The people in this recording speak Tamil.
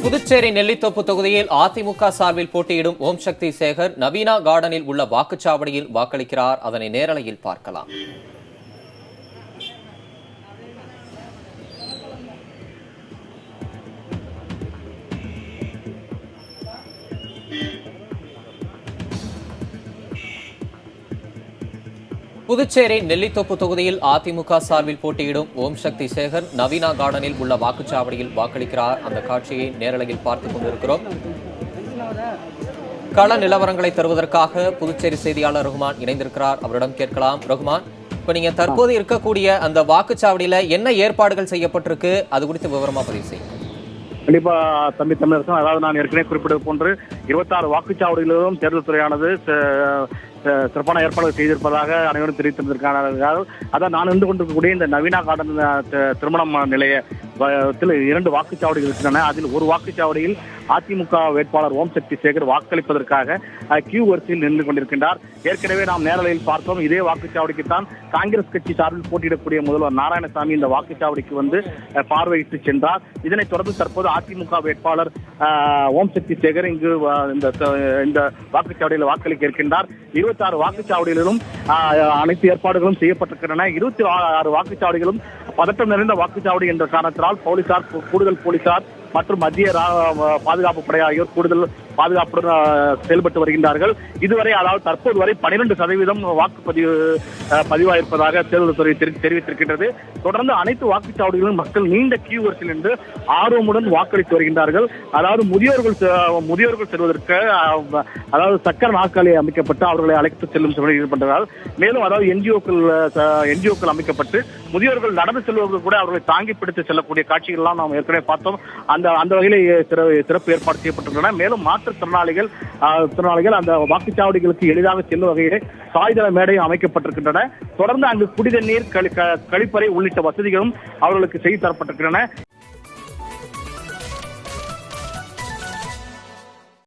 புதுச்சேரி நெல்லித்தோப்பு தொகுதியில் அதிமுக சார்பில் போட்டியிடும் ஓம் சக்தி சேகர் நவீனா கார்டனில் உள்ள வாக்குச்சாவடியில் வாக்களிக்கிறார். அதனை நேரலையில் பார்க்கலாம். புதுச்சேரி நெல்லித்தோப்பு தொகுதியில் அதிமுக சார்பில் போட்டியிடும் ஓம் சக்தி சேகர் நவீனா கார்டனில் உள்ள வாக்குச்சாவடியில் வாக்களிக்கிறார். அந்த காட்சியை நேரலையில் பார்த்துக் கொண்டிருக்கிறோம். கள நிலவரங்களை தருவதற்காக புதுச்சேரி செய்தியாளர் ரகுமான் இணைந்திருக்கிறார். அவரிடம் கேட்கலாம். ரகுமான், இப்ப நீங்க தற்போது இருக்கக்கூடிய அந்த வாக்குச்சாவடியில என்ன ஏற்பாடுகள் செய்யப்பட்டிருக்கு, அது குறித்து விவரமா பதிவு செய்யும். கண்டிப்பா தம்பி தமிழரசன், அதாவது நான் ஏற்கனவே குறிப்பிட்டது போன்று 26 வாக்குச்சாவடிகளிலும் தேர்தல் துறையானது சிறப்பான ஏற்பாடுகள் செய்திருப்பதாக அனைவரும் தெரிவித்திருந்திருக்கிறார்கள். அதான் நான் இருந்து கொண்டிருக்கக்கூடிய இந்த நவீனா கார்டன் திருமணம் நிலையத்தில் 2 வாக்குச்சாவடிகள் இருக்கின்றன. அதில் ஒரு வாக்குச்சாவடியில் அதிமுக வேட்பாளர் ஓம் சக்தி சேகர் வாக்களிப்பதற்காக கியூ வரிசையில் நின்று கொண்டிருக்கின்றார். ஏற்கனவே நாம் நேரலையில் பார்த்தோம். இதே வாக்குச்சாவடிக்குத்தான் காங்கிரஸ் கட்சி சார்பில் போட்டியிடக்கூடிய முதல்வர் நாராயணசாமி இந்த வாக்குச்சாவடிக்கு வந்து பார்வையிட்டு சென்றார். இதனைத் தொடர்ந்து தற்போது அதிமுக வேட்பாளர் ஓம் சக்தி சேகர் இங்கு இந்த வாக்குச்சாவடியில் வாக்களிக்க இருக்கின்றார். 26 வாக்குச்சாவடிகளிலும் அனைத்து ஏற்பாடுகளும் செய்யப்பட்டிருக்கின்றன. 26 வாக்குச்சாவடிகளும் பதட்டம் நிறைந்த வாக்குச்சாவடி என்ற காரணத்தினால் கூடுதல் போலீசார் மற்றும் மத்திய பாதுகாப்பு படை ஆகியோர் கூடுதல் பாதுகாப்புடன் செயல்பட்டு வருகின்றார்கள். இதுவரை, அதாவது தற்போது வரை 12% வாக்குப்பதிவு பதிவாயிருப்பதாக தேர்தல் துறை தெரிவித்திருக்கின்றது. தொடர்ந்து அனைத்து வாக்குச்சாவடிகளிலும் மக்கள் நீண்ட கியூ வரிசையில் நின்று ஆர்வமுடன் வாக்களித்து வருகின்றார்கள். அதாவது முதியோர்கள் செல்வதற்கு அதாவது சக்கர நாற்காலி அமைக்கப்பட்டு அவர்களை அழைத்து செல்லும் ஈடுபட்டார்கள். மேலும் அதாவது என்ஜிஓக்கள் அமைக்கப்பட்டு முதியோர்கள் நடந்து செல்வதற்கு கூட அவர்களை தாங்கி பிடித்து செல்லக்கூடிய காட்சிகள் எல்லாம் நாம் ஏற்கனவே பார்த்தோம். அந்த வகையிலே சிறப்பு ஏற்பாடு செய்யப்பட்டிருக்கின்றன. மேலும் மாற்றுத்திறனாளிகள் அந்த வாக்குச்சாவடிகளுக்கு எளிதாக செல்லும் வகையிலே சாய்தள மேடை அமைக்கப்பட்டிருக்கின்றன. தொடர்ந்து அங்கு குடிநீர், கழிப்பறை உள்ளிட்ட வசதிகளும் அவர்களுக்கு செய்து தரப்பட்டிருக்கின்றன.